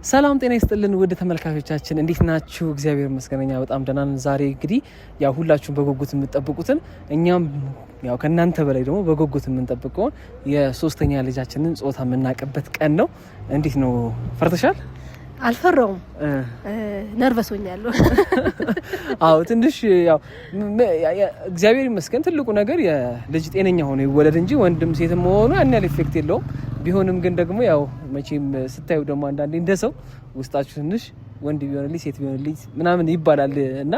ሰላም ጤና ይስጥልን ውድ ተመልካቾቻችን እንዴት ናችሁ? እግዚአብሔር ይመስገን በጣም ደህና ነን። ዛሬ እንግዲህ ያው ሁላችሁም በጉጉት የምትጠብቁትን እኛም ያው ከናንተ በላይ ደግሞ በጉጉት የምንጠብቀው የሶስተኛ ልጃችንን ጾታ የምናቀበት ቀን ነው። እንዴት ነው? ፈርተሻል? አልፈራውም፣ ነርቨስ ሆኛለሁ። አዎ ትንሽ ያው እግዚአብሔር ይመስገን ትልቁ ነገር የልጅ ጤነኛ ሆኖ ይወለድ እንጂ ወንድም ሴትም ሆኖ ያን ያህል ኢፌክት የለውም። ቢሆንም ግን ደግሞ ያው መቼም ስታዩ ደግሞ አንዳንዴ እንደሰው ውስጣችሁ ትንሽ ወንድ ቢሆንልኝ ሴት ቢሆንልኝ ምናምን ይባላል እና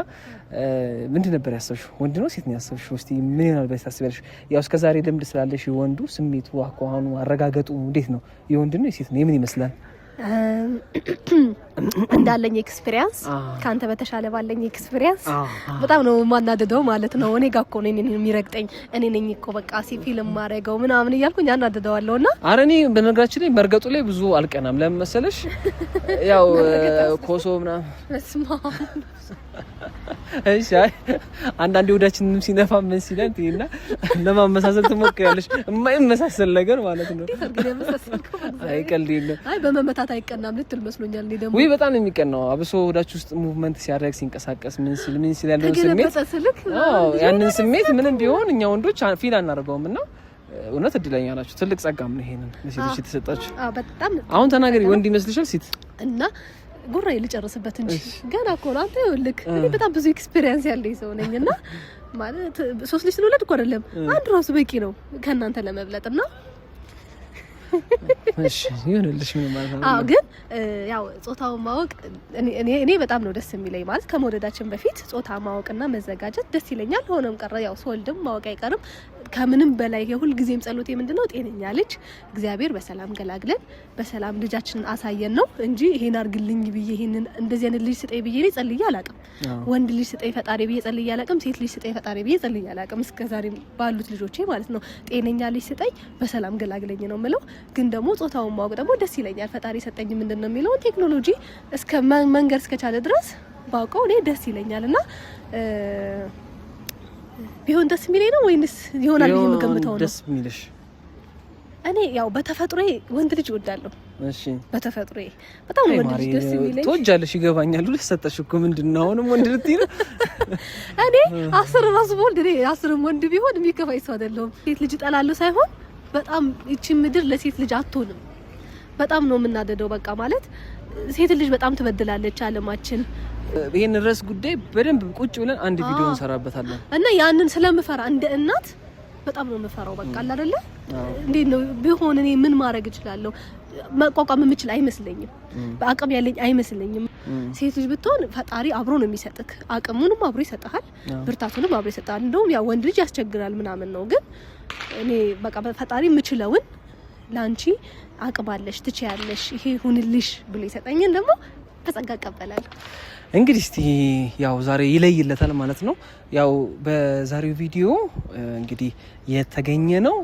ምንድን ነበር ያሰብሽው? ወንድ ነው ሴት ነው ያሰብሽው? እስቲ ምን ይሆናል ብለሽ ታስቢያለሽ? ያው እስከዛሬ ልምድ ስላለሽ ወንዱ ስሜቱ አኳኋኑ አረጋገጡ እንዴት ነው? የወንድ ነው የሴት ነው? የምን ይመስላል? እንዳለኝ ኤክስፒሪየንስ ካንተ በተሻለ ባለኝ ኤክስፒሪየንስ በጣም ነው ማናደደው ማለት ነው። እኔ ጋር እኮ ነው የሚረግጠኝ እኔ ነኝ እኮ በቃ ፊልም ማረጋው ምናምን እያልኩኝ አናደደዋለሁና ኧረ እኔ በነገራችን ላይ መርገጡ ላይ ብዙ አልቀናም። ለምን መሰለሽ? ያው ኮሶ ምናምን መስማ እሺ አንዳንዴ ወዳችንም ሲነፋ ምን ሲላንት እና ለማመሳሰል ትሞክራለሽ። የማይመሳሰል ነገር ማለት ነው። አይ ቀልድ የለም። አይ በመመታት አይቀናም ልትል መስሎኛል። እኔ ደግሞ ወይ በጣም የሚቀናው አብሶ ወዳችሁ ውስጥ ሙቭመንት ሲያደርግ ሲንቀሳቀስ ምን ሲል ያለው ስሜት አዎ ያንን ስሜት ምንም ቢሆን እኛ ወንዶች ፊል አናደርገውም እና እውነት እድለኛ ናችሁ። ትልቅ ጸጋም ነው ይሄንን ለሴቶች የተሰጣችሁ። አዎ በጣም አሁን ተናገሪ። ወንድ ይመስልሻል ሴት? እና ጉራይ ልጨርስበት እንጂ ገና እኮ ነው። አንተ ይኸውልህ እኔ በጣም ብዙ ኤክስፒሪየንስ ያለኝ ሰው ነኝና ማለት 3 ልጅ ስለወለድኩ አይደለም አንድ ራሱ በቂ ነው ከእናንተ ለመብለጥና እሺ ይሁንልሽ ምን ማለት ነው? አዎ ግን ያው ጾታው ማወቅ እኔ በጣም ነው ደስ የሚለኝ ማለት ከመወደዳችን በፊት ጾታ ማወቅና መዘጋጀት ደስ ይለኛል። ሆነም ቀረ ያው ሰውልድም ማወቅ አይቀርም። ከምንም በላይ የሁል ጊዜም ጸሎቴ ምንድነው ጤነኛ ልጅ እግዚአብሔር በሰላም ገላግለን በሰላም ልጃችንን አሳየን ነው እንጂ ይሄን አርግልኝ ብዬ ይሄንን እንደዚህ አይነት ልጅ ስጠይ ብዬ ጸልዬ አላቅም። ወንድ ልጅ ስጠይ ፈጣሪ ብዬ ጸልዬ አላቅም። ሴት ልጅ ስጠይ ፈጣሪ ብዬ ጸልዬ አላቅም። እስከዛሬ ባሉት ልጆቼ ማለት ነው ጤነኛ ልጅ ስጠይ በሰላም ገላግለኝ ነው የምለው። ግን ደግሞ ጾታውን ማወቅ ደግሞ ደስ ይለኛል። ፈጣሪ ሰጠኝ ምንድነው የሚለው ቴክኖሎጂ እስከ መንገር እስከቻለ ድረስ ባውቀው እኔ ደስ ይለኛልና ቢሆን ደስ የሚለኝ ነው ወይንስ ይሆናል ብዬ የምገምተው ነው? ደስ የሚልሽ? እኔ ያው በተፈጥሮዬ ወንድ ልጅ እወዳለሁ። እሺ በተፈጥሮዬ በጣም ነው ወንድ ልጅ ደስ የሚለኝ። ትወጃለሽ? ይገባኛል። ሁሉ ሰጠሽ እኮ ምንድነው አሁንም ወንድ ልትይ ነው? እኔ 10 ራሱ ወንድ እኔ 10 ወንድ ቢሆን የሚከፋይ ሰው አይደለም። ሴት ልጅ እጠላለሁ ሳይሆን በጣም እቺ ምድር ለሴት ልጅ አትሆንም። በጣም ነው የምናደደው። በቃ ማለት ሴት ልጅ በጣም ትበድላለች አለማችን። ይሄን ርዕስ ጉዳይ በደንብ ቁጭ ብለን አንድ ቪዲዮ እንሰራበታለን እና ያንን ስለምፈራ እንደ እናት በጣም ነው የምፈራው። በቃ አለ አይደለ እንዴት ነው ቢሆን እኔ ምን ማድረግ እችላለሁ? መቋቋም የምችል አይመስለኝም። በአቅም ያለኝ አይመስለኝም። ሴት ልጅ ብትሆን ፈጣሪ አብሮ ነው የሚሰጥክ። አቅሙንም አብሮ ይሰጣል፣ ብርታቱንም አብሮ ይሰጣል። እንደውም ያ ወንድ ልጅ ያስቸግራል ምናምን ነው። ግን እኔ በቃ ፈጣሪ የምችለውን ላንቺ አቅባለሽ ትችያለሽ ይሄ ሁንልሽ ብሎ ይሰጠኝን ደግሞ ተጸጋ ቀበላል። እንግዲህ እስቲ ያው ዛሬ ይለይለታል ማለት ነው። ያው በዛሬው ቪዲዮ እንግዲህ የተገኘ ነው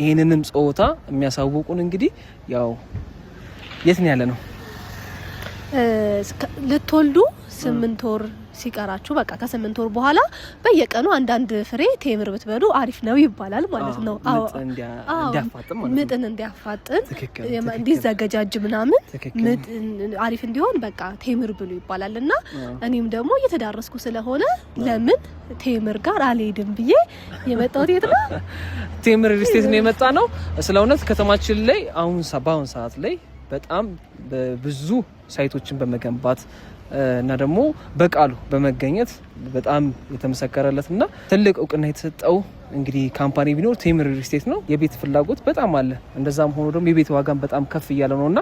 ይሄንንም ጾታ የሚያሳውቁን እንግዲህ ያው የት ነው ያለ ነው ልትወልዱ 8 ወር ሲቀራችሁ በቃ ከ8 ወር በኋላ በየቀኑ አንዳንድ ፍሬ ቴምር ብትበሉ አሪፍ ነው ይባላል ማለት ነው። አዎ ምጥን እንዲያፋጥን እንዲዘገጃጅ ምናምን ምጥ አሪፍ እንዲሆን በቃ ቴምር ብሉ ይባላልና እኔም ደግሞ እየተዳረስኩ ስለሆነ ለምን ቴምር ጋር አልሄድም ብዬ የመጣሁት የት ነው ቴምር ሪስቴት ነው የመጣ ነው። ስለውነት ከተማችን ላይ አሁን ሰዓት ላይ በጣም ብዙ ሳይቶችን በመገንባት እና ደግሞ በቃሉ በመገኘት በጣም የተመሰከረለትና ትልቅ እውቅና የተሰጠው እንግዲህ ካምፓኒ ቢኖር ቴምር ሪል ስቴት ነው። የቤት ፍላጎት በጣም አለ። እንደዛም ሆኖ ደግሞ የቤት ዋጋም በጣም ከፍ እያለ ነውና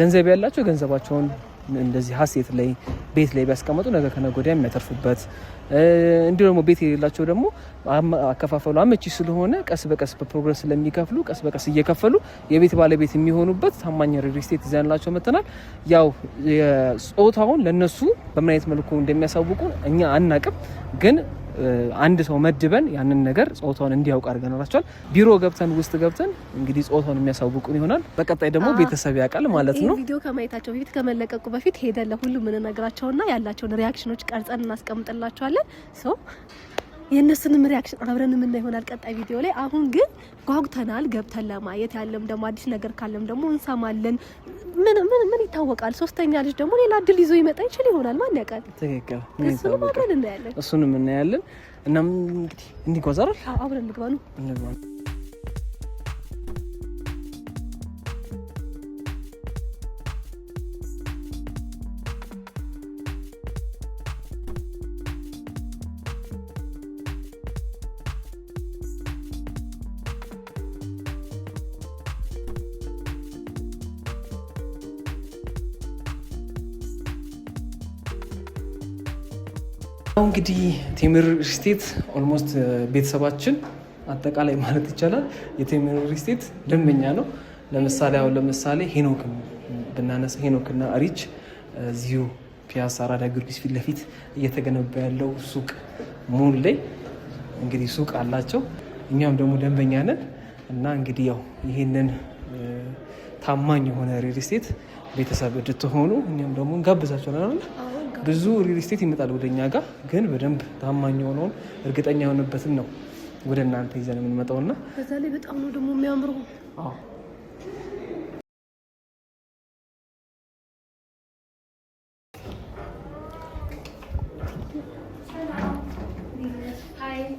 ገንዘብ ያላቸው ገንዘባቸውን እንደዚህ ሀሴት ላይ ቤት ላይ ቢያስቀምጡ ነገ ከነገ ወዲያ የሚያተርፉበት እንዲሁ ደግሞ ቤት የሌላቸው ደግሞ አከፋፈሉ አመቺ ስለሆነ ቀስ በቀስ በፕሮግረስ ስለሚከፍሉ ቀስ በቀስ እየከፈሉ የቤት ባለቤት የሚሆኑበት ታማኝ ሪል ስቴት ይዘንላቸው መተናል። ያው ጾታውን ለነሱ በምን አይነት መልኩ እንደሚያሳውቁ እኛ አናቅም፣ ግን አንድ ሰው መድበን ያንን ነገር ጾታውን እንዲያውቅ አድርገናላችኋል። ቢሮ ገብተን ውስጥ ገብተን እንግዲህ ጾታውን የሚያሳውቁን ይሆናል። በቀጣይ ደግሞ ቤተሰብ ያውቃል ማለት ነው። ቪዲዮ ከማየታቸው በፊት ከመለቀቁ በፊት ሄደን ለሁሉም እንነግራቸውና ያላቸውን ሪአክሽኖች ቀርጸን እናስቀምጥላችኋለን። ሶ የነሱንም ሪአክሽን አብረን ምን ይሆናል ቀጣይ ቪዲዮ ላይ። አሁን ግን ጓጉተናል ገብተን ለማየት። ያለም ደግሞ አዲስ ነገር ካለም ደግሞ እንሰማለን። ምን ይታወቃል። ሶስተኛ ልጅ ደግሞ ሌላ እድል ይዞ ይመጣ ይችል ይሆናል። ማን ያውቃል? ትክክል። እሱንም እናያለን። እናም እንግዲህ እንጓዛለን። አብረን እንግባ ነው። እንግዲህ ቴምር ስቴት ኦልሞስት ቤተሰባችን አጠቃላይ ማለት ይቻላል የቴምር ስቴት ደንበኛ ነው። ለምሳሌ ሄኖክ ብናነሳ ሄኖክና ሪች እዚሁ ፒያሳ አራዳ ጊዮርጊስ ፊት ለፊት እየተገነባ ያለው ሱቅ ሞል ላይ እንግዲህ ሱቅ አላቸው። እኛም ደግሞ ደንበኛ ነን እና እንግዲህ ያው ይህንን ታማኝ የሆነ ሪል ስቴት ቤተሰብ እንድትሆኑ እኛም ደግሞ እንጋብዛቸዋለን። ብዙ ሪል ስቴት ይመጣል ወደኛ ጋር፣ ግን በደንብ ታማኝ የሆነውን እርግጠኛ የሆነበትን ነው ወደ እናንተ ይዘን የምንመጣውና በዛ ላይ በጣም ነው ደግሞ የሚያምሩ።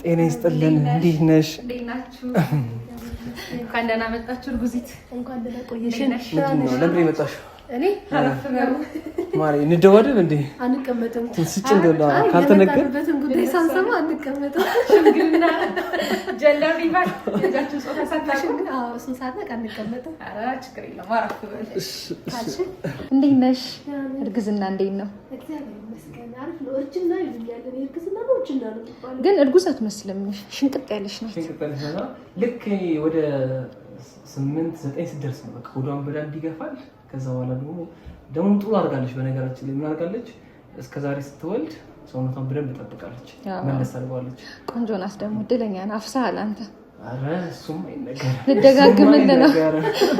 ጤና ይስጥልን። እንዴት ነሽ? እንኳን ደህና መጣችሁ እርጉዚት። እንኳን ደህና ቆየሽ። ለምን የመጣሽው? እኔ አላፈገሩ ማሪ እንደወደድ እንዴ አንቀመጥም። ትንስጭ እንደላ ካልተነገር በትን ጉዳይ ሳንሰማ አንቀመጥም። ሽምግልና ጀንደር ሪቫል የጃችሁ ጾታ ሳታሽን እሱን ሳናቅ አንቀመጥም። ኧረ ችግር የለውም። አረፍ በል። እንዴት ነሽ? እርግዝና እንዴት ነው? እግዚአብሔር ይመስገን አሪፍ ነው። እርጅና ይሉኛል። እርግዝና ነው እርጅና ነው የሚባለው፣ ግን እርጉዝ አትመስልም። ሽንቅጥ ያለሽ ናት። ሽንቅጥ ያለሽ ናት። ልክ ወደ 8-9 ስትደርስ ነው በቃ ወዷን በደንብ ይገፋል። ከዛ በኋላ ደግሞ ጥሩ አድርጋለች። በነገራችን ላይ ምን አድርጋለች? እስከዛሬ ስትወልድ ሰውነቷን በደንብ ትጠብቃለች፣ መለስ አድርጋለች። ቆንጆ ናት ደግሞ እድለኛ ናት። አፍሳሃል አንተ። ኧረ እሱም አይነገርም። ልደጋግምልህ ነው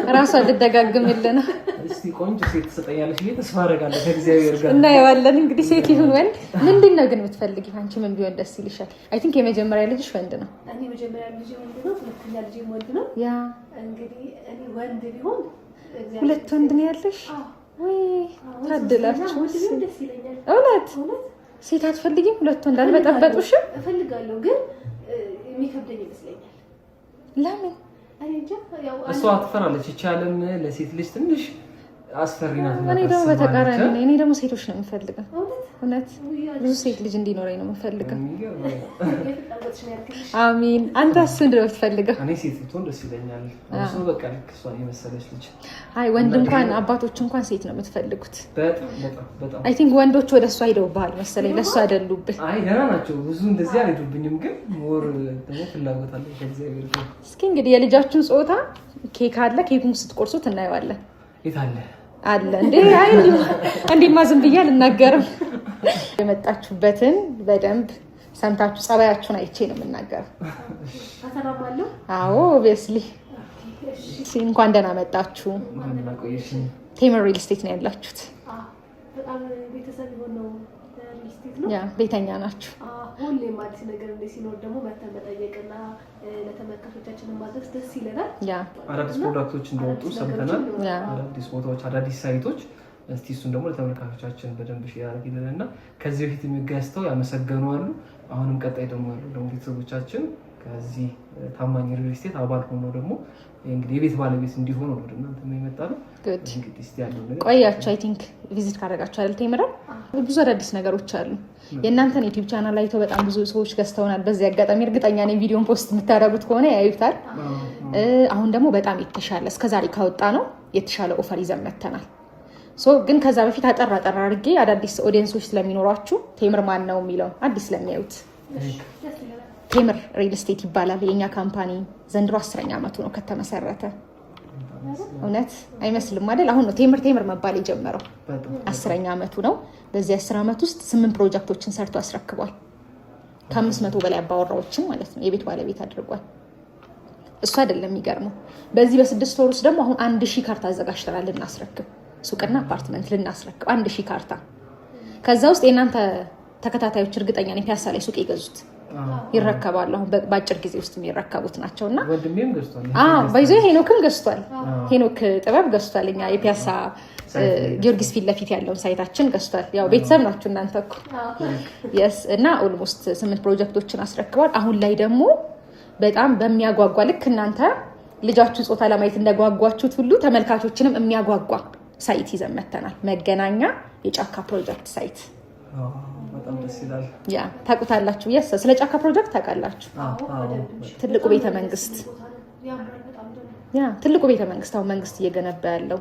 እራሷን ልደጋግምልህ ነው። እስቲ ቆንጆ ሴት ትሰጠኛለች ብዬ ተስፋ አደርጋለሁ ከእግዚአብሔር ጋር እናየዋለን። እንግዲህ ሴት ይሁን ወንድ ምንድን ነው ግን የምትፈልጊው አንቺ? ምን ቢሆን ደስ ይልሻል? አይ ቲንክ የመጀመሪያ ልጅሽ ወንድ ነው። እኔ የመጀመሪያ ልጅ ወንድ ነው፣ ሁለተኛ ልጅ ወንድ ነው። ያ እንግዲህ እኔ ወንድ ቢሆን ሁለት ወንድ ነው ያለሽ? ወይ ታድላችሁ። ደስ ይለኛል። እውነት ሴት አትፈልጊም? ሁለት ወንድ አልበጠበጡሽም? እፈልጋለሁ ግን የሚከብደኝ ይመስለኛል። ለምን? እሷ ትፈራለች። ይቻለም ለሴት ልጅ ትንሽ አስፈሪ ናት። እኔ ደግሞ በተቃራኒ ነኝ። እኔ ደግሞ ሴቶች ነው የምፈልገው። እውነት ብዙ ሴት ልጅ እንዲኖረኝ ነው የምፈልገው። አሚን። አንተስ ምንድን ነው የምትፈልገው? እኔ ሴት ልትሆን ደስ ይለኛል። እሱ በቃ ልክ እሷን የመሰለች ልጅ። አይ ወንድ እንኳን አባቶች እንኳን ሴት ነው የምትፈልጉት። በጣም አይ ቲንክ ወንዶች ወደ እሷ ሄደውብሃል መሰለኝ። ለእሷ አይደሉብህ። አይ ደህና ናቸው። ብዙ እንደዚህ አልሄዱብኝም፣ ግን ሞር ደግሞ ፍላጎት አለ ከእግዚአብሔር ጋር። እስኪ እንግዲህ የልጃችሁን ጾታ ኬክ አለ። ኬኩን ስትቆርሱት እናየዋለን። የት አለ አለ እንዴ? አይ እንዴማ ዝም ብዬ አልናገርም። የመጣችሁበትን በደንብ ሰምታችሁ ጸባያችሁን አይቼ ነው የምናገረው። አተናማለሁ። አዎ ኦብቪየስሊ። እንኳን ደህና መጣችሁ። ቴምር ሪል ስቴት ነው ያላችሁት። በጣም ቤተሰብ የሆነው ሪል ስቴት ነው። ያ ቤተኛ ናችሁ። ሁሌም አዲስ ነገር ሲኖር ደግሞ መተን መጠየቅና ለተመልካቾቻችንን ማድረስ ደስ ይለናል። አዳዲስ ፕሮዳክቶች እንደወጡ ሰምተናል። አዳዲስ ቦታዎች፣ አዳዲስ ሳይቶች። እስቲ እሱን ደግሞ ለተመልካቾቻችን በደንብ ሼር አድርጊልን እና ከዚህ በፊት የሚገዝተው ያመሰገኑ አሉ። አሁንም ቀጣይ ደግሞ ያሉ ደግሞ ቤተሰቦቻችን ከዚህ ታማኝ ሪል ስቴት አባል ሆኖ ደግሞ እንግዲህ የቤት ባለቤት እንዲሆኑ ነው ወደ እናንተ የመጣ ነው። እንግዲህ እስቲ ያለው ነገር ቆያችሁ አይ ቲንክ ቪዚት ካደረጋችሁ አይደል? ቴምር ብዙ አዳዲስ ነገሮች አሉ። የእናንተን ዩቲዩብ ቻናል አይተው በጣም ብዙ ሰዎች ገዝተውናል። በዚህ አጋጣሚ እርግጠኛ ነኝ ቪዲዮን ፖስት የምታደርጉት ከሆነ ያዩታል። አሁን ደግሞ በጣም የተሻለ እስከዛሬ ካወጣ ነው የተሻለ ኦፈር ይዘን መተናል። ግን ከዛ በፊት አጠር አድርጌ አዳዲስ ኦዲየንሶች ስለሚኖሯችሁ ቴምር ማን ነው የሚለው አዲስ ስለሚያዩት ቴምር ሪል ስቴት ይባላል የኛ ካምፓኒ። ዘንድሮ 10ኛ ዓመቱ ነው ከተመሰረተ። እውነት አይመስልም አይደል? አሁን ነው ቴምር መባል የጀመረው። 10ኛ ዓመቱ ነው። በዚህ 10 ዓመት ውስጥ 8 ፕሮጀክቶችን ሰርቶ አስረክቧል። ከ500 በላይ አባወራዎችን ማለት ነው የቤት ባለቤት አድርጓል። እሱ አይደለም የሚገርመው። በዚህ በ6 ወር ውስጥ ደግሞ አሁን 1000 ካርታ አዘጋጅተናል ልናስረክብ፣ ሱቅና አፓርትመንት ልናስረክብ 1000 ካርታ። ከዛ ውስጥ የእናንተ ተከታታዮች እርግጠኛ ነኝ ፒያሳ ላይ ሱቅ የገዙት ይረከባሉ። አሁን በአጭር ጊዜ ውስጥ የሚረከቡት ናቸውና ወንድሜም ገዝቷል። ባይዘው ሄኖክም ገዝቷል። ሄኖክ ጥበብ ገዝቷል። እኛ የፒያሳ ጊዮርጊስ ፊት ለፊት ያለውን ሳይታችን ገዝቷል። ያው ቤተሰብ ናችሁ እናንተ እኮ yes እና ኦልሞስት 8 ፕሮጀክቶችን አስረክቧል። አሁን ላይ ደግሞ በጣም በሚያጓጓ ልክ እናንተ ልጃችሁ ጾታ ለማየት እንደጓጓችሁት ሁሉ ተመልካቾችንም የሚያጓጓ ሳይት ይዘን መተናል። መገናኛ የጫካ ፕሮጀክት ሳይት በጣም ደስ ይላል። ያ ታውቁታላችሁ። yes ስለ ጫካ ፕሮጀክት ታውቃላችሁ። ትልቁ ቤተ መንግስት ትልቁ ቤተ መንግስት አሁን መንግስት እየገነባ ያለው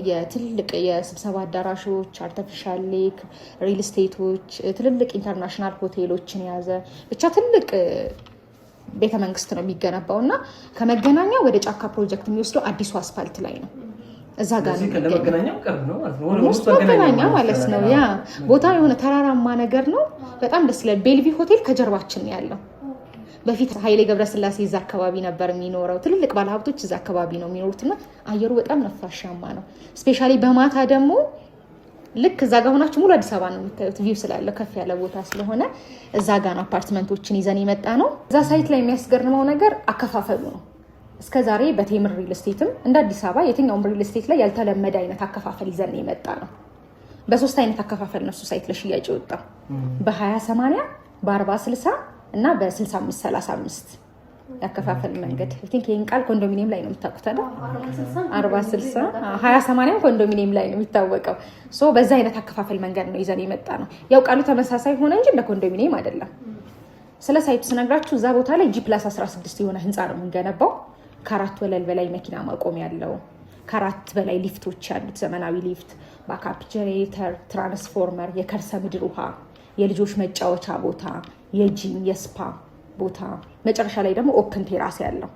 የትልቅ የስብሰባ አዳራሾች፣ አርቲፊሻል ሌክ፣ ሪል ስቴቶች፣ ትልልቅ ኢንተርናሽናል ሆቴሎችን የያዘ ብቻ ትልቅ ቤተ መንግስት ነው የሚገነባውና ከመገናኛ ወደ ጫካ ፕሮጀክት የሚወስደው አዲሱ አስፋልት ላይ ነው። እዛ ጋር ነው ለመገናኛው ቅርብ ነው ማለት ነው። መገናኛ ማለት ነው። ያ ቦታ የሆነ ተራራማ ነገር ነው። በጣም ደስ ይላል። ቤልቪ ሆቴል ከጀርባችን ነው ያለው። በፊት ኃይሌ ገብረስላሴ እዛ አካባቢ ነበር የሚኖረው። ትልልቅ ባለሀብቶች እዛ አካባቢ ነው የሚኖሩትና አየሩ በጣም ነፋሻማ ነው። ስፔሻሊ በማታ ደግሞ ልክ እዛ ጋር ሆናችሁ ሙሉ አዲስ አበባ ነው የምታዩት። ቪው ስላለው ከፍ ያለ ቦታ ስለሆነ እዛ ጋር ነው አፓርትመንቶችን ይዘን የመጣ ነው። እዛ ሳይት ላይ የሚያስገርመው ነገር አከፋፈሉ ነው። እስከዛሬ በቴምር ሪል ስቴትም እንደ አዲስ አበባ የትኛውም ሪል ስቴት ላይ ያልተለመደ አይነት አከፋፈል ይዘን የመጣ ነው። በ3 አይነት አከፋፈል ነው ሳይት ለሽያጭ የወጣው በ20/80 በ40/60 እና በ65/35 ያከፋፈል መንገድ። አይ ቲንክ ይሄን ቃል ኮንዶሚኒየም ላይ ነው የምታውቁት አይደል? 40/60 20/80 ኮንዶሚኒየም ላይ ነው የሚታወቀው። ሶ በዛ አይነት አከፋፈል መንገድ ነው ይዘን የመጣ ነው። ያው ቃሉ ተመሳሳይ ሆነ እንጂ እንደ ኮንዶሚኒየም አይደለም። ስለ ሳይቱ ስነግራችሁ እዛ ቦታ ላይ G+16 የሆነ ህንፃ ነው የምንገነባው። ከ4 ወለል በላይ መኪና ማቆም ያለው፣ ከ4 በላይ ሊፍቶች ያሉት ዘመናዊ ሊፍት፣ ባካፕ ጄኔሬተር፣ ትራንስፎርመር፣ የከርሰ ምድር ውሃ፣ የልጆች መጫወቻ ቦታ፣ የጂም የስፓ ቦታ፣ መጨረሻ ላይ ደግሞ ኦፕን ቴራስ ያለው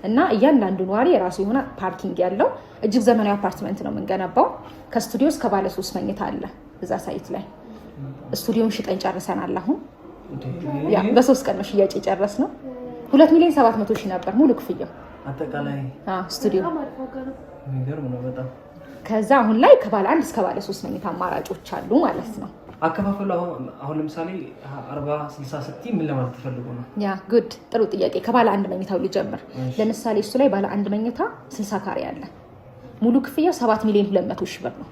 እና እያንዳንዱ ነዋሪ የራሱ የሆነ ፓርኪንግ ያለው እጅግ ዘመናዊ አፓርትመንት ነው የምንገነባው። ከስቱዲዮ እስከ ባለ 3 መኝታ አለ እዛ ሳይት ላይ። ስቱዲዮን ሽጠን ጨርሰናል። አሁን ያ በ3 ቀን ነው ሽያጭ የጨረስነው። 2,700,000 ነበር ሙሉ ክፍያው አጠቃላይ ስቱዲዮ። የሚገርም ነው በጣም። ከዛ አሁን ላይ ከባለ 1 እስከ ባለ 3 መኝታ አማራጮች አሉ ማለት ነው። አከፋፈሉ አሁን ለምሳሌ 40/60 ምን ለማለት ተፈልጎ ነው? ያ ጉድ ጥሩ ጥያቄ። ከባለ 1 መኝታው ልጀምር። ለምሳሌ እሱ ላይ ባለ 1 መኝታ 60 ካሬ አለ። ሙሉ ክፍያው 7,200,000 ብር ነው።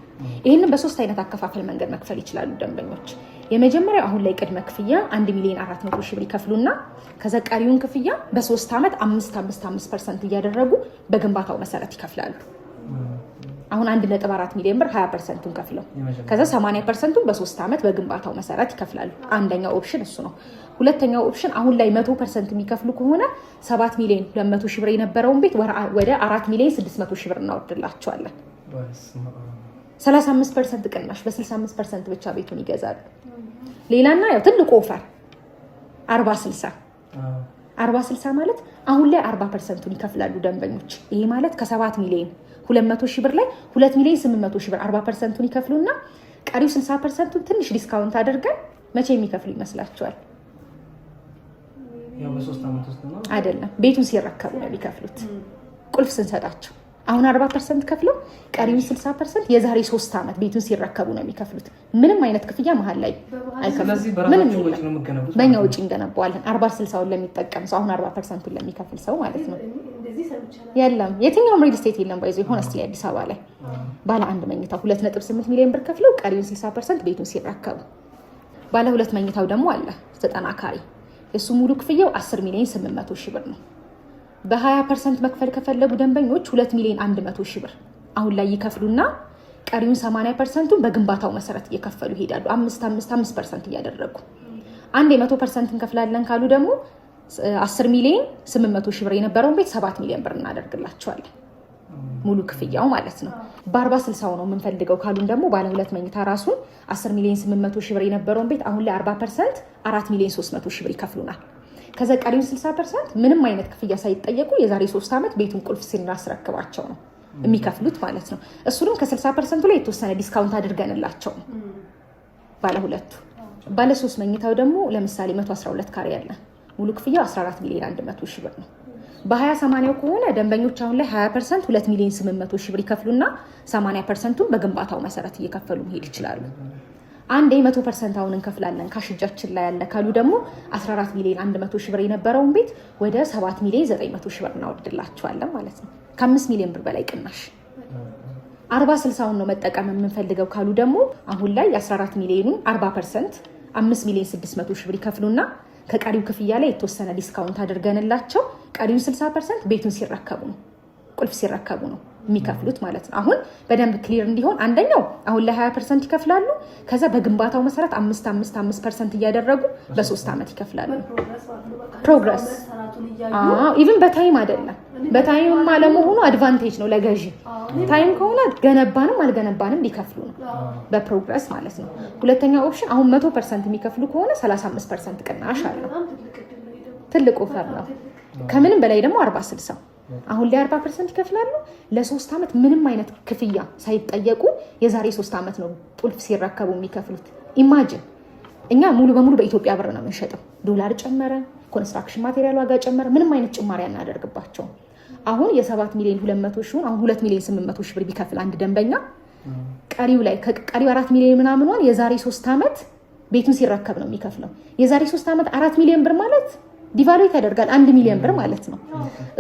ይሄንን በ3 አይነት አከፋፈል መንገድ መክፈል ይችላሉ ደንበኞች። የመጀመሪያው አሁን ላይ ቅድመ ክፍያ 1,400,000 ብር ይከፍሉና ከዛ ቀሪውን ክፍያ በ3 ዓመት 5.5% እያደረጉ በግንባታው መሰረት ይከፍላሉ። አሁን 1.4 ሚሊዮን ብር 20%ን ከፍለው ከዛ 80%ን በ3 ዓመት በግንባታው መሰረት ይከፍላሉ። አንደኛው ኦፕሽን እሱ ነው። ሁለተኛው ኦፕሽን አሁን ላይ 100% የሚከፍሉ ከሆነ 7,200,000 ብር የነበረውን ቤት ወደ 4,600,000 ብር እናወርድላቸዋለን። 35% ቅናሽ በ65% ብቻ ቤቱን ይገዛሉ። ሌላና ያው ትልቁ ኦፈር 40/60 40/60 ማለት አሁን ላይ 40%ን ይከፍላሉ ደንበኞች። ይሄ ማለት ከ7,200,000 ብር ላይ 2,800,000 ብር 40%ን ይከፍሉና ቀሪው 60%ን ትንሽ ዲስካውንት አድርገን መቼ የሚከፍሉ ይመስላችኋል? ያው በ3 ዓመት ውስጥ ነው አይደለም፣ ቤቱን ሲረከቡ ነው የሚከፍሉት። ቁልፍ ስንሰጣቸው አሁን 40% ከፍለው ቀሪውን 60% የዛሬ 3 ዓመት ቤቱን ሲረከቡ ነው የሚከፍሉት። ምንም አይነት ክፍያ መሀል ላይ አይከፍሉም። ምንም በእኛ ውጪ እንገነባዋለን። 40/60ውን ለሚጠቀም ሰው አሁን 40%ን ለሚከፍል ሰው ማለት ነው። የለም የትኛውም ሪል ስቴት የለም ባይዞ የሆነ ስቲል አዲስ አበባ ላይ ባለ 1 መኝታ 2.8 ሚሊዮን ብር ከፍለው ቀሪውን 60% ቤቱን ሲረከቡ። ባለ 2 መኝታው ደግሞ አለ 90 ካሬ። እሱ ሙሉ ክፍያው 10,800,000 ብር ነው። በ20% መክፈል ከፈለጉ ደንበኞች 2,100,000 ብር አሁን ላይ ይከፍሉና ቀሪውን 80%ን በግንባታው መሰረት እየከፈሉ ይሄዳሉ። 5% እያደረጉ አንድ 100% እንከፍላለን ካሉ ደግሞ 10,800,000 ብር የነበረውን ቤት 7 ሚሊዮን ብር እናደርግላቸዋለን ሙሉ ክፍያው ማለት ነው። በ40/60 ነው የምንፈልገው ካሉን ደግሞ ባለ 2 መኝታ ራሱን 10,800,000 ብር የነበረውን ቤት አሁን ላይ 40% 4,300,000 ብር ይከፍሉናል። ከዛ ቀሪውን 60% ምንም አይነት ክፍያ ሳይጠየቁ የዛሬ 3 ዓመት ቤቱን ቁልፍ ስናስረክባቸው ነው የሚከፍሉት ማለት ነው። እሱንም ከ60% ላይ የተወሰነ ዲስካውንት አድርገንላቸው ነው ባለ 2ቱ። ባለ 3 መኝታው ደግሞ ለምሳሌ 112 ካሬ ያለ ሙሉ ክፍያው 14,100,000 ብር ነው። በ20/80 ከሆነ ደንበኞች አሁን ላይ 20% 2,800,000 ብር ይከፍሉና 80%ን በግንባታው መሰረት እየከፈሉ መሄድ ይችላሉ። አንዴ 100% አሁን እንከፍላለን ካሽ እጃችን ላይ ያለ ካሉ ደግሞ 14 ሚሊዮን 100 ሺህ ብር የነበረውን ቤት ወደ 7 ሚሊዮን 900 ሺህ ብር እናወርድላቸዋለን ማለት ነው። ከ5 ሚሊዮን ብር በላይ ቅናሽ 40/60 ነው መጠቀም የምንፈልገው ካሉ ደግሞ አሁን ላይ የ14 ሚሊዮኑን 40% 5 ሚሊዮን 600 ሺህ ብር ይከፍሉና ከቀሪው ክፍያ ላይ የተወሰነ ዲስካውንት አድርገንላቸው ቀሪውን 60% ቤቱን ሲረከቡ ነው ቁልፍ ሲረከቡ ነው የሚከፍሉት ማለት ነው። አሁን በደንብ ክሊር እንዲሆን አንደኛው አሁን ላይ 20% ይከፍላሉ። ከዛ በግንባታው መሰረት 5% እያደረጉ በ3 አመት ይከፍላሉ። ፕሮግረስ ኢቭን በታይም አይደለም። በታይም አለመሆኑ አድቫንቴጅ ነው ለገዢ። ታይም ከሆነ ገነባንም አልገነባንም ሊከፍሉ ነው በፕሮግረስ ማለት ነው። ሁለተኛው ኦፕሽን አሁን 100% የሚከፍሉ ከሆነ 35% ቅናሽ አለው። ትልቅ ኦፈር ነው። ከምንም በላይ ደግሞ 40/60 አሁን ላይ 40% ይከፍላሉ። ለ3 አመት ምንም አይነት ክፍያ ሳይጠየቁ የዛሬ 3 አመት ነው ቁልፍ ሲረከቡ የሚከፍሉት። ኢማጂን እኛ ሙሉ በሙሉ በኢትዮጵያ ብር ነው የምንሸጠው። ዶላር ጨመረ፣ ኮንስትራክሽን ማቴሪያል ዋጋ ጨመረ፣ ምንም አይነት ጭማሪ አናደርግባቸው። አሁን የ7 ሚሊዮን 200 ሺህ አሁን 2 ሚሊዮን 800 ሺህ ብር ቢከፍል አንድ ደንበኛ ቀሪው ላይ ከቀሪው 4 ሚሊዮን ምናምኗን የዛሬ 3 አመት ቤቱን ሲረከብ ነው የሚከፍለው። የዛሬ 3 አመት 4 ሚሊዮን ብር ማለት ዲቫሉዌት ያደርጋል 1 ሚሊዮን ብር ማለት ነው።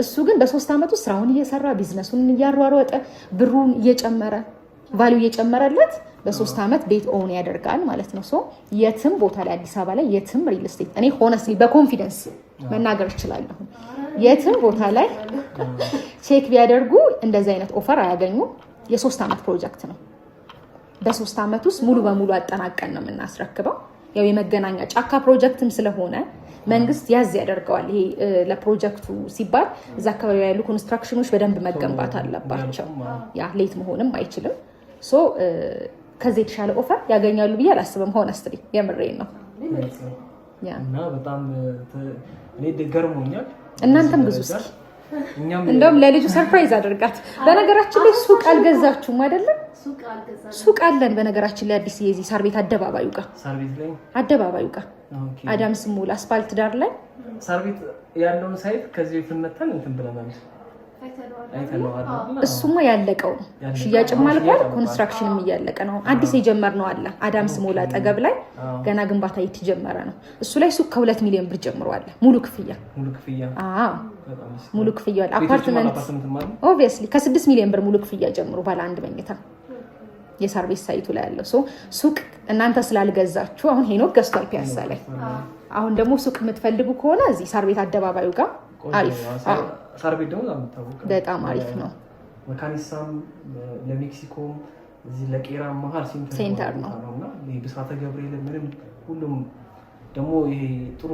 እሱ ግን በ3 አመት ውስጥ ስራውን እየሰራ ቢዝነሱን እያሯሯጠ ብሩን እየጨመረ ቫልዩ እየጨመረለት በ3 አመት ቤት ኦን ያደርጋል ማለት ነው። ሶ የትም ቦታ ላይ አዲስ አበባ ላይ የትም ሪል ስቴት እኔ ሆነስትሊ በኮንፊደንስ መናገር እችላለሁ። የትም ቦታ ላይ ቼክ ቢያደርጉ እንደዚህ አይነት ኦፈር አያገኙ። የ3 አመት ፕሮጀክት ነው። በ3 አመት ውስጥ ሙሉ በሙሉ አጠናቀን ነው የምናስረክበው። ያው የመገናኛ ጫካ ፕሮጀክትም ስለሆነ መንግስት ያዝ ያደርገዋል። ይሄ ለፕሮጀክቱ ሲባል እዛ አካባቢ ያሉ ኮንስትራክሽኖች በደንብ መገንባት አለባቸው። ያ ሌት መሆንም አይችልም። ሶ ከዚህ የተሻለ ኦፈር ያገኛሉ ብዬ አላስብም። ሆነስትሊ የምሬን ነው። እና በጣም እኔ ደገርሞኛል። እናንተም ግዙ እስኪ። እንደውም ለልጁ ሰርፕራይዝ አድርጋት። በነገራችን ላይ ሱቅ አልገዛችሁም አይደለም? ሱቅ አለን በነገራችን ላይ አዲስ የዚህ ሳር ቤት አደባባዩ ጋር አደባባዩ ጋር አዳምስ ሞል አስፋልት ዳር ላይ ሳር ቤት ያለውን ሳይት ከዚህ በፊት መተን እንትን ብለናል። እሱማ ያለቀው ሽያጭም አልቋል። ኮንስትራክሽንም እያለቀ ነው። አዲስ የጀመርነው አለ አዳምስ ሞል አጠገብ ላይ ገና ግንባታ እየተጀመረ ነው። እሱ ላይ ሱቅ ከ2 ሚሊዮን ብር ጀምሮ አለ ሙሉ ክፍያ። ሙሉ ክፍያ አለ። አፓርትመንት ኦብቪየስሊ ከ6 ሚሊዮን ብር ሙሉ ክፍያ ጀምሮ ባለ አንድ መኝታ የሳር ቤት ሳይቱ ላይ ያለው ሱቅ እናንተ ስላልገዛችሁ አሁን ሄኖክ ገዝቷል ፒያሳ ላይ። አሁን ደግሞ ሱቅ የምትፈልጉ ከሆነ እዚህ ሳር ቤት አደባባዩ ጋር አሪፍ ሳር ቤት ደግሞ በጣም አሪፍ ነው። መካኒሳም ለሜክሲኮም እዚህ ለቄራ መሀል ሴንተር ነው እና ብስራተ ገብርኤል ምንም ሁሉም ደግሞ ይሄ ጥሩ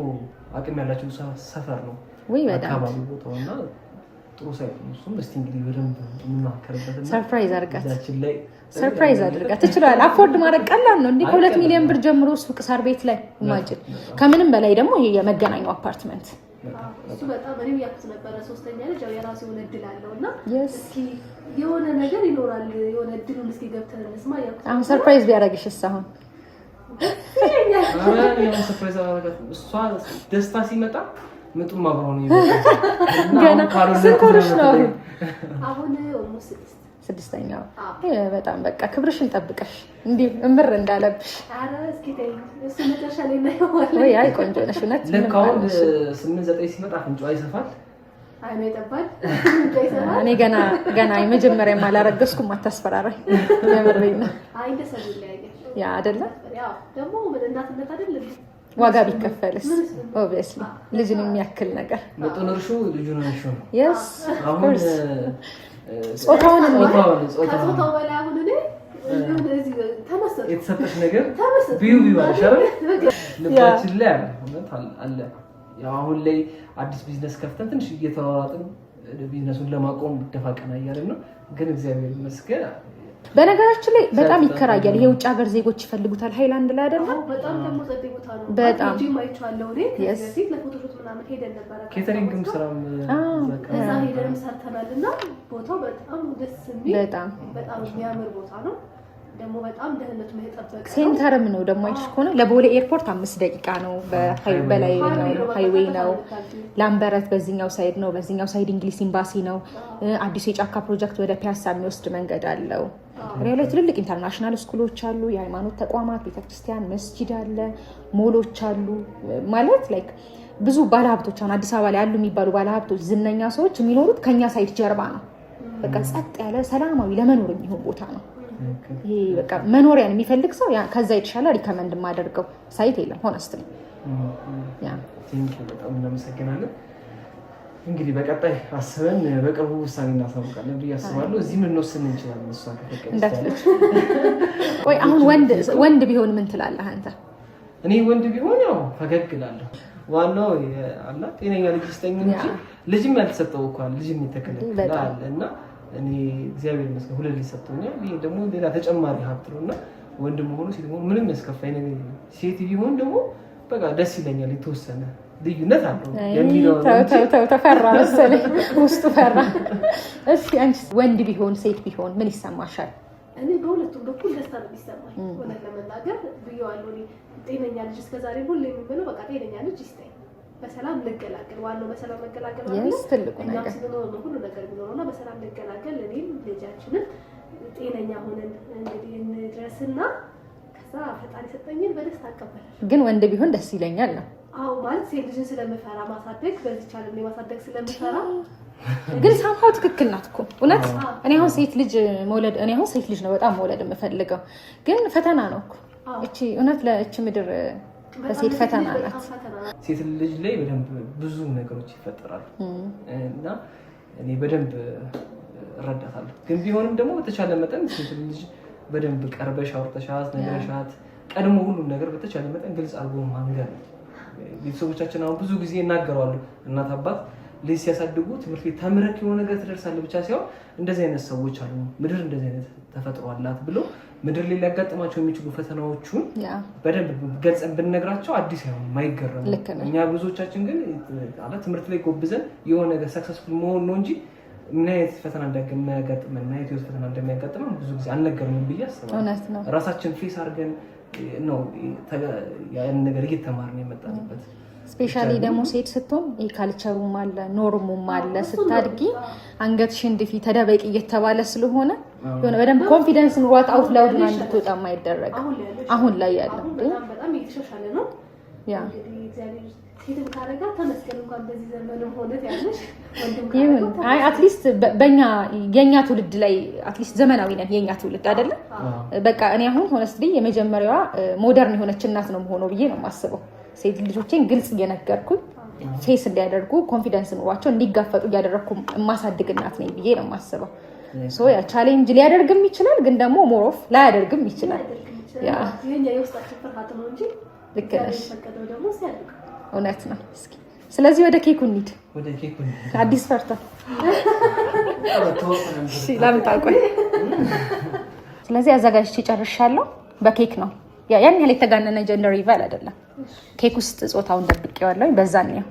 አቅም ያላቸው ሰፈር ነው አካባቢ ቦታውና ጥሩ ሳይት ነው። እሱም እስቲ እንግዲህ በደንብ የምናከርበትና ሰርፕራይዝ አድርጋት ትችላል። አፎርድ ማድረግ ቀላል ነው። እንዴ ከ2 ሚሊዮን ብር ጀምሮ ሱቅ ሳር ቤት ላይ ኢማጂን። ከምንም በላይ ደግሞ ይሄ የመገናኛው አፓርትመንት እሱ በጣም እኔም ያክስ ነበር። ሶስተኛ ልጅ ያው የራሱ የሆነ እድል አለውና እስኪ የሆነ ነገር ይኖራል የሆነ እድሉን እስኪ ገብተን እንስማ ያክስ። አሁን ሰርፕራይዝ ቢያደርግሽስ? አሁን ሰርፕራይዝ አደረጋት። እሷ ደስታ ሲመጣ ምጡም አብሮ ነው ገና ስንኮርሽ ነው አሁን ኦልሞስት ስድስተኛው በጣም በቃ ክብርሽን ጠብቀሽ እንዲህ እምር እንዳለብሽ። አረ እስኪ ተይ እሱ መጨረሻ ላይ ነው ወይ? አይ ቆንጆ ነሽ እውነት። ለካውን 8-9 ሲመጣ አፍንጫው ይሰፋል፣ አይኔ ይጠባል። እኔ ገና የመጀመሪያ ማላረገስኩም አታስፈራራኝ። የምሬን ነው። አይ እንደሰው ላይ ያ አይደለ ያው ደግሞ እናትነት አይደለም ዋጋ ቢከፈልስ? ኦብቪየስሊ ልጅን የሚያክል ነገር መጥኖርሹ ልጁን ነው እሺ። yes of course ጾታውን ከጾታው በላይ አሁን እኔ እንደዚህ ተመሰለ የተሰጠሽ ነገር ቢዩ አሻረ ልባችን ላይ አለ። ያው አሁን ላይ አዲስ ቢዝነስ ከፍተን ትንሽ እየተሯሯጥን ቢዝነሱን ለማቆም ደፋ ቀና እያልን ነው። ግን እግዚአብሔር ይመስገን በነገራችን ላይ በጣም ይከራያል። ይሄ ውጭ ሀገር ዜጎች ይፈልጉታል። ሃይላንድ ላይ አይደለም? በጣም ደግሞ ዘዴ ቦታ ነው። በጣም ጂም አይቻለሁ እኔ ከዚህ ለፎቶሾት ምናምን ሄደን ነበር። ኬተሪንግም ስራም እዛ ሄደን ሰርተናልና ቦታው በጣም ደስ የሚል በጣም የሚያምር ቦታ ነው። ደግሞ በጣም ደህንነቱ የተጠበቀ ሴንተርም ነው ደግሞ አይሽ ከሆነ ለቦሌ ኤርፖርት 5 ደቂቃ ነው በላይ ነው ሃይዌይ ነው ላምበረት በዚህኛው ሳይድ ነው በዚህኛው ሳይድ እንግሊዝ ኤምባሲ ነው አዲስ የጫካ ፕሮጀክት ወደ ፒያሳ የሚወስድ መንገድ አለው ሬሌት ትልልቅ ኢንተርናሽናል ስኩሎች አሉ የሃይማኖት ተቋማት ቤተክርስቲያን መስጂድ አለ ሞሎች አሉ ማለት ላይክ ብዙ ባለሀብቶች አሁን አዲስ አበባ ላይ ያሉ የሚባሉ ባለሀብቶች ዝነኛ ሰዎች የሚኖሩት ከኛ ሳይት ጀርባ ነው በቃ ጸጥ ያለ ሰላማዊ ለመኖር የሚሆን ቦታ ነው ይሄ በቃ መኖሪያን የሚፈልግ ሰው ከዛ የተሻለ ሪከመንድ ማደርገው ሳይት የለም ሆነስትሊ ያ በጣም እናመሰግናለን እንግዲህ በቀጣይ አስበን በቅርቡ ውሳኔ እናሳውቃለን ብዬ አስባለሁ እዚህ ምን እንወስን እንችላለን እሷ ከፈቀደች ወይ አሁን ወንድ ቢሆን ምን ትላለህ አንተ እኔ ወንድ ቢሆን ያው ፈገግ እላለሁ ዋናው አላ ጤነኛ ልጅ ይስጠኝ እንጂ ልጅም ያልተሰጠው እንኳን ልጅም ይተከለከላል እና እኔ እግዚአብሔር ይመስገን ሁለት ልጅ ሰጥቶኛል ይሄ ደግሞ ሌላ ተጨማሪ ሀብት ነውና ወንድም ሆኖ ሴት ሆኖ ምንም ያስከፋኝ ነገር ሴት ቢሆን ደግሞ በቃ ደስ ይለኛል የተወሰነ ልዩነት አለው የሚለው ተፈራ መሰለኝ ውስጡ ፈራ እሺ አንቺ ወንድ ቢሆን ሴት ቢሆን ምን ይሰማሻል እኔ በሁለቱም በኩል ደስታ ነው የሚሰማኝ ወንድ ለመናገር ብየዋለሁ እኔ ጤነኛ ልጅ እስከዛሬ ሁሉ የሚበለው በቃ ጤነኛ ልጅ ይስጠኝ በሰላም እንገላገል ዋናው በሰላም መገላገል ነው ትልቁ ነገር ሁሉ ነገር ቢኖርና በሰላም እንገላገል እኔም ልጃችንን ጤነኛ ሆነን እንግዲህ እንድረስና ከዛ ፈጣሪ ሰጠኝን በደስታ አቀበላል ግን ወንድ ቢሆን ደስ ይለኛል ነው አዎ ማለት ሴት ልጅን ስለምፈራ ማሳደግ በዚህ ቻለም ነው ማሳደግ ስለምፈራ ግን ሳምሃው ትክክል ናት እኮ እውነት እኔ አሁን ሴት ልጅ መውለድ እኔ አሁን ሴት ልጅ ነው በጣም መውለድ የምፈልገው ግን ፈተና ነው እኮ እቺ እውነት ለእቺ ምድር በሴት ፈተና ናት ሴት ልጅ ላይ በደንብ ብዙ ነገሮች ይፈጠራሉ እና እኔ በደንብ እረዳታለሁ ግን ቢሆንም ደግሞ በተቻለ መጠን ሴት ልጅ በደንብ ቀርበሽ አውርተሻት ነገርሻት ቀድሞ ሁሉም ነገር በተቻለ መጠን ግልጽ አድርጎ ማንገር ቤተሰቦቻችን አሁን ብዙ ጊዜ እናገራሉ እናት አባት ልጅ ሲያሳድጉ ትምህርት ቤት ተምረክ የሆነ ነገር ትደርሳለህ ብቻ ሳይሆን እንደዚህ አይነት ሰዎች አሉ ምድር እንደዚህ አይነት ተፈጥሮ አላት ብሎ ምድር ላይ ሊያጋጥማቸው የሚችሉ ፈተናዎቹን በደንብ ገልጸን ብንነግራቸው አዲስ አይሆንም ማይገረሙ እኛ ብዙዎቻችን ግን አላ ትምህርት ላይ ጎብዘን የሆነ ነገር ሰክሰስፉል መሆን ነው እንጂ ምን አይነት ፈተና እንደሚያጋጥመን ምን አይነት ፈተና እንደሚያጋጥመን ብዙ ጊዜ አልነገርንም ብዬ አስባለሁ ራሳችን ፌስ አድርገን ነው ያን ነገር እየተማርን የመጣንበት ስፔሻሊ ደግሞ ሴት ስትሆን ካልቸሩም አለ ኖርሙም አለ ስታድጊ አንገትሽን ድፊ ተደበቂ እየተባለ ስለሆነ የሆነ በደንብ ኮንፊደንስ ኑሯት አውት ላውድ ነው እንድትወጣ የማይደረግ አሁን ላይ ያለው በጣም እየተሻሻለ ነው ያ እንግዲህ እግዚአብሔር ሴትም ካረጋ ተመስገን እንኳን በዚህ ዘመንም ሆነት ያለሽ ወንድም ካረጋ አይ አትሊስት የኛ ትውልድ ላይ አትሊስት ዘመናዊ ነን የኛ ትውልድ አይደለ በቃ እኔ አሁን ሆነስትሊ የመጀመሪያዋ ሞደርን የሆነች እናት ነው ሆኖ ብዬ ነው የማስበው ሴት ልጆቼን ግልጽ እየነገርኩኝ ፌስ እንዲያደርጉ ኮንፊደንስ ኑሯቸው እንዲጋፈጡ እያደረኩ ማሳድግ እናት ነኝ ብዬ ነው የማስበው ሶ ያ ቻሌንጅ ሊያደርግም ይችላል ግን ደግሞ ሞሮፍ ላያደርግም ይችላል ያ የኛ የውስጣችን ፍርሃት ነው እንጂ ልክ ነሽ ፈቀደው ደግሞ ሲያድግ እውነት ነው እስኪ ስለዚህ ወደ ኬኩ እንሂድ አዲስ ፈርታ እሺ ላምጣ ቆይ ስለዚህ አዘጋጅቼ ጨርሻለሁ በኬክ ነው ያን ያህል የተጋነነ ጀንደር ሪቫል አይደለም ኬክ ውስጥ ጾታውን ደብቄዋለሁ በዛን ነው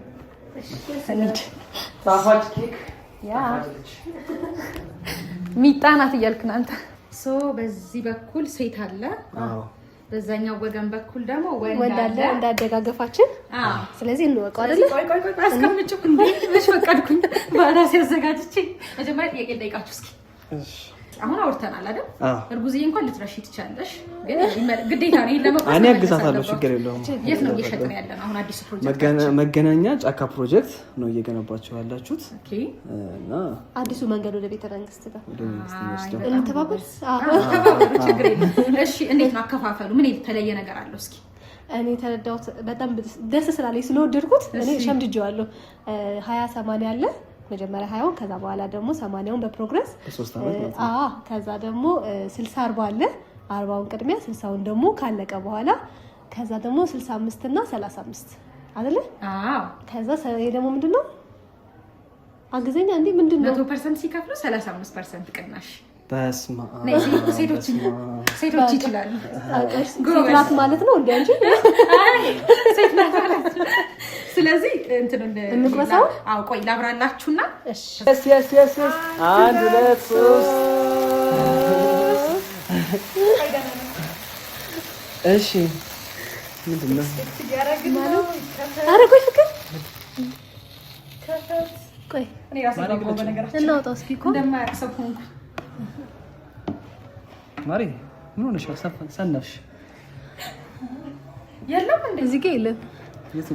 እንሂድ ጣፋጭ ኬክ ያ ሚጣናት እያልክና አንተ ሶ በዚህ በኩል ሴት አለ በዛኛው ወገን በኩል ደግሞ ወንድ አለ እንዳደጋገፋችን ስለዚህ እንወቀው አይደል ቆይ አስቀምጪው እንዴ መች ፈቀድኩኝ ባራስ ያዘጋጅቼ መጀመሪያ ጥያቄ ጠይቃችሁ እስኪ አሁን አውርተናል አይደል እርጉዝዬ እንኳን ልትረሺ ትቻለሽ ግን ግዴታ ነው ለማቆም እኔ አግዛታለሁ ችግር የለውም የት ነው እየሸጥን ያለነው አሁን አዲስ ፕሮጀክት መገናኛ ጫካ ፕሮጀክት ነው እየገነባችሁ ያላችሁት ኦኬ እና አዲሱ መንገድ ወደ ቤተ መንግስት ጋር እንተባበር ችግር የለም እሺ እንዴት ነው አከፋፈሉ ምን የተለየ ነገር አለው እስኪ እኔ ተረዳሁት በጣም ደስ ስላለኝ ስለወደድኩት እኔ ሸምድጄዋለሁ 20/80 አለ መጀመሪያ 20 ከዛ በኋላ ደግሞ 80ውን በፕሮግረስ ከዛ ደግሞ 60/40 አለ 40ውን ቅድሚያ 60ውን ደግሞ ካለቀ በኋላ ከዛ ደግሞ 65 እና 35 አይደለ ከዛ ይሄ ደግሞ ምንድነው አግዘኛ እንዴ ምንድነው 100% ሲከፍሉ 35% ቅናሽ በስማ ሴቶች ይችላሉ ሴት ማለት ነው እንዴ እንጂ ሴት ማለት ስለዚህ እንትን እንቅመሳው ቆይ ላብራላችሁና እሺ yes 1 2 3 እሺ ምንድን ነው ኧረ ቆይ ፍቅር ቆይ እናውጣው እስኪ እኮ እንደማያውቅ ሰው ሆንኩ። ማሪ ምን ሆነሽ? ሰነፍሽ? የለም እንዴ እዚህ ጋር የለም።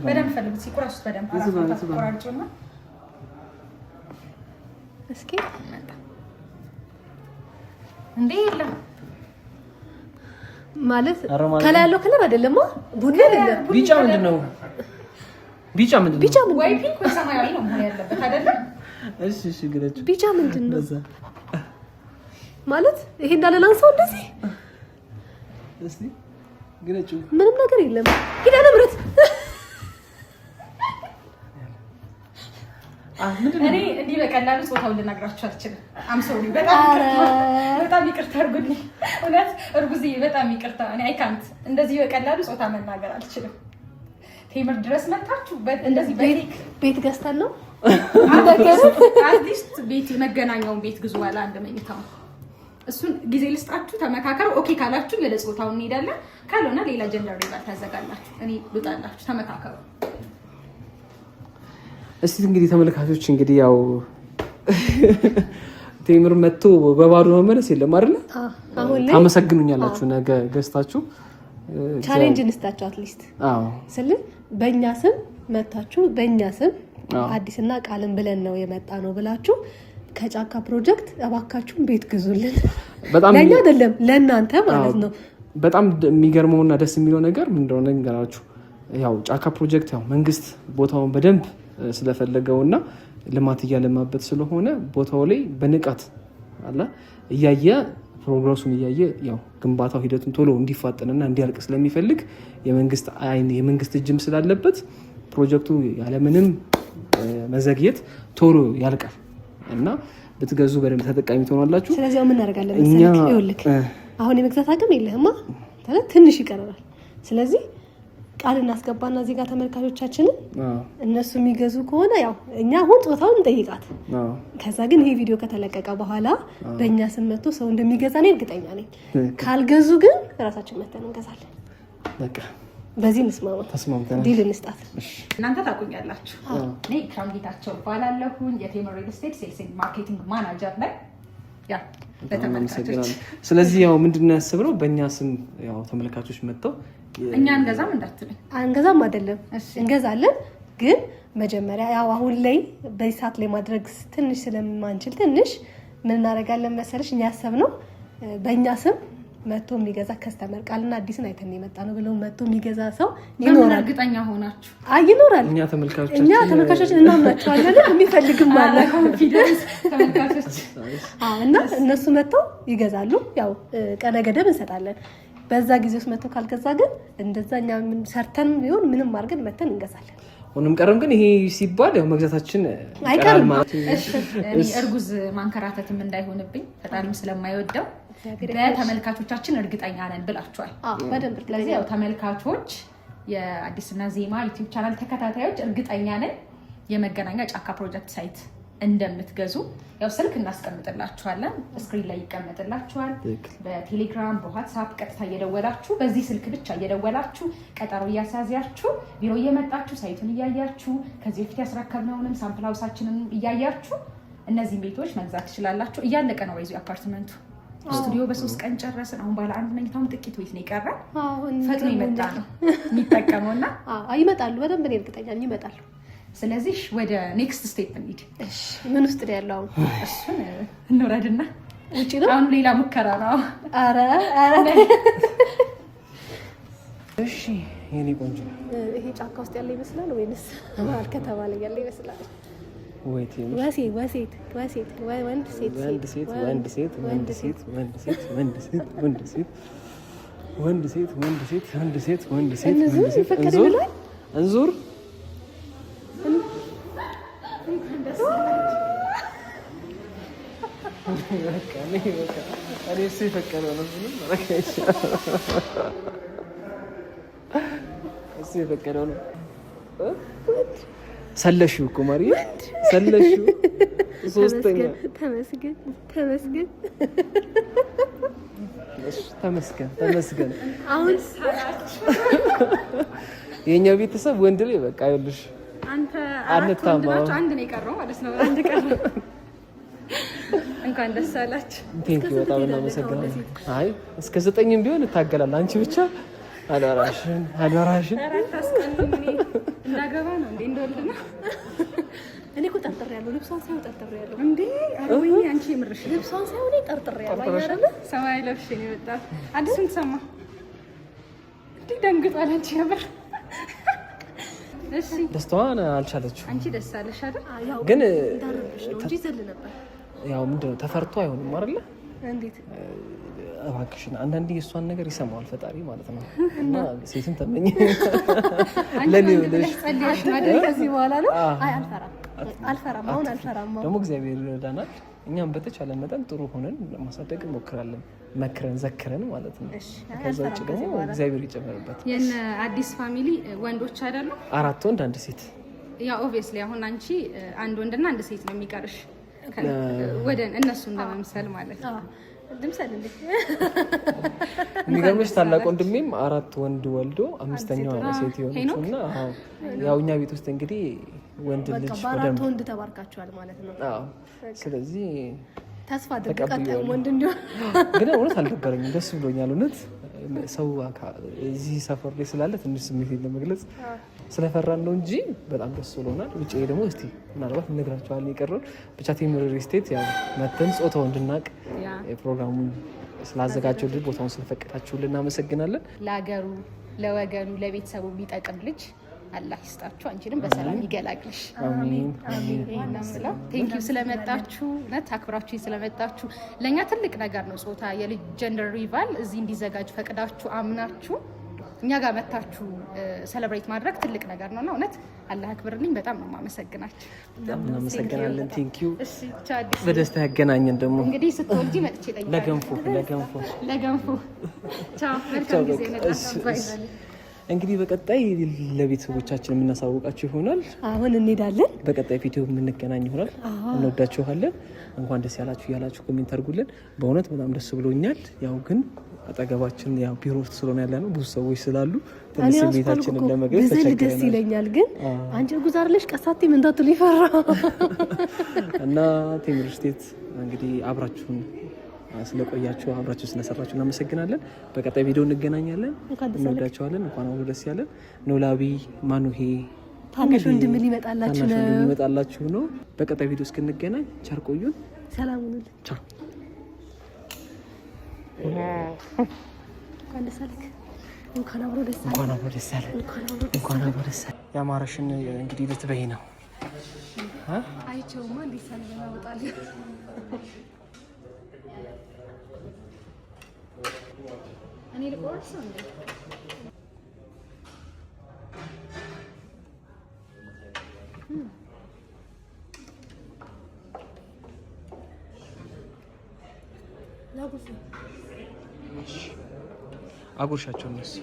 በደንብ ፈልጉት። ሲቆራሱት በደንብ አራፋታቆራጭና እስኪ እንዴ የለም ማለት ከላይ ያለው ከለር አይደለም። ቡኒ አይደለም። ቢጫ ምንድን ነው? ቢጫ ምንድን ነው? ቢጫ ምንድን ነው? ወይ ፒንክ ወይ ሰማያዊ ነው መሆን ያለበት አይደለም? እሺ እሺ ግለጭ። ቢጫ ምንድን ነው ማለት? ይሄ እንዳለ ላንሳው እንደዚህ እስቲ ግለጭ። ምንም ነገር የለም። ሂዳ ንብረት እኔ እንዲህ በቀላሉ ጾታውን ልነግራችሁ አልችልም። አምሶሪ በጣም ይቅርታ አድርጉልኝ። እውነት እርጉዝዬ በጣም ይቅርታ። እኔ አይካንት እንደዚህ በቀላሉ ጾታ መናገር አልችልም። ቴምር ድረስ መጣችሁ እንደዚህ ቤት ገዝተን ነው አትሊስት ቤት መገናኛውን ቤት ግዙ ዋላ አንድ መኝታው እሱን ጊዜ ልስጣችሁ፣ ተመካከሩ። ኦኬ ካላችሁ ወደ ጾታው እንሄዳለን። ካልሆነ ሌላ ጀንደር ሪቫል ታዘጋላችሁ። እኔ ልጣላችሁ፣ ተመካከሩ። እስቲ እንግዲህ ተመልካቾች እንግዲህ ያው ቴምር መጥቶ በባዶ መመለስ የለም አይደል? አሁን ላይ ታመሰግኑኛላችሁ። ነገ ገዝታችሁ ቻሌንጅ እንስጣችሁ። አትሊስት ስለ በእኛ ስም መታችሁ በእኛ ስም አዲስና ቃልን ብለን ነው የመጣ ነው ብላችሁ ከጫካ ፕሮጀክት እባካችሁን ቤት ግዙልን። በጣም ለኛ አይደለም ለእናንተ ማለት ነው። በጣም የሚገርመውና ደስ የሚለው ነገር ምን እንደሆነ እንገራችሁ። ያው ጫካ ፕሮጀክት ያው መንግስት ቦታውን በደንብ ስለፈለገውና ልማት እያለማበት ስለሆነ ቦታው ላይ በንቃት አለ እያየ ፕሮግረሱን እያየ ያው ግንባታው ሂደቱን ቶሎ እንዲፋጠንና እንዲያልቅ ስለሚፈልግ የመንግስት አይን የመንግስት እጅም ስላለበት ፕሮጀክቱ ያለምንም መዘግየት ቶሎ ያልቃል እና ብትገዙ በደንብ ተጠቃሚ ትሆናላችሁ። ስለዚህ ምን እናደርጋለን መሰለህ? ይኸውልህ አሁን የመግዛት አቅም የለህማ ትንሽ ይቀራል። ስለዚህ ቃል እናስገባና እዚህ ጋር ተመልካቾቻችንን እነሱ የሚገዙ ከሆነ ያው እኛ አሁን ጾታውን እንጠይቃት። ከዛ ግን ይሄ ቪዲዮ ከተለቀቀ በኋላ በእኛ ስም መጥቶ ሰው እንደሚገዛ እኔ እርግጠኛ ነኝ። ካልገዙ ግን ራሳችን መተን እንገዛለን። በቃ በዚህ እንስማማ። ተስማምተናል። ዲል እንስጣት። እናንተ ታውቁኛላችሁ። እኔ ኢክራም ጌታቸው እባላለሁ። የቴምር ሪል ስቴት ሴልስ ኤንድ ማርኬቲንግ ማናጀር ላይ ያ ለተመልካቾች። ስለዚህ ያው ምንድነው ያሰብነው በእኛ ስም ያው ተመልካቾች መጥተው እኛ እንገዛም እንዳትልኝ። አንገዛም አይደለም እንገዛለን፣ ግን መጀመሪያ ያው አሁን ላይ በዚህ ሰዓት ላይ ማድረግ ትንሽ ስለማንችል ትንሽ ምን እናደርጋለን መሰለሽ እኛ ያሰብነው በእኛ ስም መጥቶ የሚገዛ ከስተመር ቃልና አዲስን አይተን የመጣ ነው ብለው መጥቶ የሚገዛ ሰው ይኖራል። እርግጠኛ ሆናችሁ ይኖራል። እኛ ተመልካቾቻችን እናምናቸዋለን። የሚፈልግም አለ ኮንፊደንስ ተመልካቾች እና እነሱ መጥተው ይገዛሉ። ያው ቀነ ገደብ እንሰጣለን። በዛ ጊዜ ውስጥ መጥተው ካልገዛ ግን እንደዛኛ ምን ሰርተን ቢሆን ምንም አድርገን መተን እንገዛለን። ሆኖም ቀረም ግን ይሄ ሲባል ያው መግዛታችን አይቀርም ማለት ነው። እሺ እርጉዝ ማንከራተትም እንዳይሆንብኝ ፈጣሪም ስለማይወደው በተመልካቾቻችን እርግጠኛ ነን ብላችኋል። በደንብ ስለዚህ ያው ተመልካቾች የአዲስና ዜማ ዩቲዩብ ቻናል ተከታታዮች እርግጠኛ ነን የመገናኛ ጫካ ፕሮጀክት ሳይት እንደምትገዙ ያው ስልክ እናስቀምጥላችኋለን፣ ስክሪን ላይ ይቀመጥላችኋል። በቴሌግራም በዋትስአፕ ቀጥታ እየደወላችሁ በዚህ ስልክ ብቻ እየደወላችሁ ቀጠሮ እያስያዛችሁ ቢሮ እየመጣችሁ ሳይቱን እያያችሁ ከዚህ በፊት ያስረከብነውንም ሳምፕል ሃውሳችንን እያያችሁ እነዚህን ቤቶች መግዛት ትችላላችሁ። እያለቀ ነው ወይዚ አፓርትመንቱ ስቱዲዮ በ3 ቀን ጨረስን። አሁን ባለ አንድ መኝታውን ጥቂት ቤት ነው የቀረ። ፈጥኖ ይመጣ ነው የሚጠቀመውና ይመጣሉ። በደንብ ነው እርግጠኛ ነኝ ይመጣሉ። ስለዚህ ወደ ኔክስት ስቴፕ እንሂድ። እሺ ምን ውስጥ ነው ያለው? እሱን እንወረድና ውጪ ነው አሁን ሌላ ሙከራ ነው። አረ እሺ የኔ ቆንጆ ይሄ ጫካ ውስጥ ያለ ይመስላል ወይንስ ማል ከተማ ላይ ያለ ይመስላል? ወሴት ወንድ ሴት ወንድ ሴት ወንድ ሴት ወንድ ሴት ወንድ ሴት ወንድ ሴት ወንድ ሴት ወንድ ሴት ወንድ ሴት ወንድ ሴት ወንድ ሴት እንዙር ሰለሽው እኮ ማርዬ ሰለሽው። ሶስተኛ ተመስገን ተመስገን። አሁን የኛ ቤተሰብ ወንድ ላይ በቃ ይኸውልሽ አንተ አራት ወንድ ናችሁ፣ አንድ ነው የቀረው ማለት ነው። አንድ ቀረ። እንኳን ደስ አላችሁ። ቴንኪው በጣም እናመሰግናለን። አይ እስከ 9ም ቢሆን እታገላለሁ። አንቺ ብቻ አዳራሽን አራት አስቀኑኝ። እንዳገባ ነው እንዴ እንደወልድ ነው። እኔ እኮ ጠርጥሬያለሁ። ልብሷን ሳይሆን ጠርጥሬያለሁ። እንዴ አሮኝ አንቺ የምርሽ ልብሷን ሳይሆን ጠርጥሬያለሁ። አይደለ ሰማይ ለብሽ ነው የወጣው። አዲሱን ተሰማ እንዴ ደንግጧል። አንቺ ነበር እሺ ደስታዋን አልቻለችው። አንቺ ደስ አለሽ አይደል? ግን እንዳረብሽ ነው እንጂ ዘል ነበር። ያው ምንድነው ተፈርቶ አይሆንም አይደለ? እንዴት እባክሽን አንዳንዴ የእሷን ነገር ይሰማዋል ፈጣሪ ማለት ነው። እና ሴትን ተመኝ ለኔ ብለሽ ጸልያሽ ማለት ከዚህ በኋላ ነው። አይ አልፈራም። አሁን አልፈራም። ደግሞ እግዚአብሔር ይረዳናል። እኛም በተቻለ መጠን ጥሩ ሆነን ለማሳደግ እንሞክራለን። መክረን ዘክረን ማለት ነው። ከዛ ውጭ ደግሞ እግዚአብሔር ይጨመርበት። የነ አዲስ ፋሚሊ ወንዶች አይደሉ? 4 ወንድ 1 ሴት። ያ ኦብቪየስሊ አሁን አንቺ አንድ ወንድና 1 ሴት ነው የሚቀርሽ ወደ እነሱን ለመምሰል ማለት ነው። ድምሰል እንዴ የሚገርምሽ ታላቅ ወንድሜም 4 ወንድ ወልዶ 5ኛው ሴት የሆነችውና ያው እኛ ቤት ውስጥ እንግዲህ ወንድ ልጅ በአራት ወንድ ተባርካችኋል ማለት ነው። አዎ ስለዚህ ተስፋ አድርገን ወንድ እንዲሆን ግን እውነት አልነበረኝም። ደስ ብሎኛል እውነት ሰው እዚህ ሰፈር ላይ ስላለ ትንሽ ስሜት ለመግለጽ ስለፈራን ነው እንጂ በጣም ደስ ብሎናል። ውጭ ደግሞ እስቲ ምናልባት እንነግራቸዋለን የቀረውን ብቻ ቴምር ሪስቴት ያው መተን ጾታው እንድናቅ ፕሮግራሙን ስላዘጋጀውልን ቦታውን ስለፈቀዳችሁልን እናመሰግናለን። ለሀገሩ ለወገኑ ለቤተሰቡ የሚጠቅም ልጅ አላህ ይስጣችሁ። አንቺንም በሰላም ይገላግልሽ። አሜን አሜን። ቴንኪው ስለመጣችሁ ነት አክብራችሁ ስለመጣችሁ ለኛ ትልቅ ነገር ነው። ጾታ የልጅ ጀንደር ሪቫል እዚህ እንዲዘጋጅ ፈቅዳችሁ አምናችሁ እኛ ጋር መታችሁ ሴሌብሬት ማድረግ ትልቅ ነገር ነውና እውነት አላህ አክብርልኝ። በጣም ነው የማመሰግናችሁ። በጣም እናመሰግናለን። ቴንኪው። እሺ ቻዲስ በደስታ ያገናኘን። ደግሞ እንግዲህ ስትወልጂ መጥቼ ጠይቃለሁ። ለገንፎ ቻው። መልካም ጊዜ ነበር። እንግዲህ በቀጣይ ለቤተሰቦቻችን የምናሳውቃችሁ ይሆናል። አሁን እንሄዳለን። በቀጣይ ቪዲዮ የምንገናኝ ይሆናል። እንወዳችኋለን። እንኳን ደስ ያላችሁ እያላችሁ ኮሜንት አድርጉልን። በእውነት በጣም ደስ ብሎኛል። ያው ግን አጠገባችን ያው ቢሮ ውስጥ ስለሆነ ያለ ነው ብዙ ሰዎች ስላሉ ትንሽ ስሜታችንን ለመግለጽ ተቸግረናል። ደስ ይለኛል ግን አንቺ እርጉዝ አይደለሽ ቀሳቴ ምን እንዳትሉ ይፈራ እና ቴምር ስቴት እንግዲህ አብራችሁን ስለቆያችሁ አብራችሁ ስለሰራችሁ እናመሰግናለን። በቀጣይ ቪዲዮ እንገናኛለን። እንወዳችኋለን። እንኳን አብሮ ደስ ያለን። ኖላዊ ማኑሄ ታናሽ ወንድም ሊመጣላችሁ ነው። በቀጣይ ቪዲዮ እስክንገናኝ ቸር ቆዩን። ሰላም ሁኑ። ቻው። እንኳን አብሮ ደስ ያለን። ያማረሽን እንግዲህ ልትበይ ነው። አይቼውማ እንዴት ሰላም ያወጣል። እኔ ልቆርስ እንዴ? አጉርሻቸው እነሱ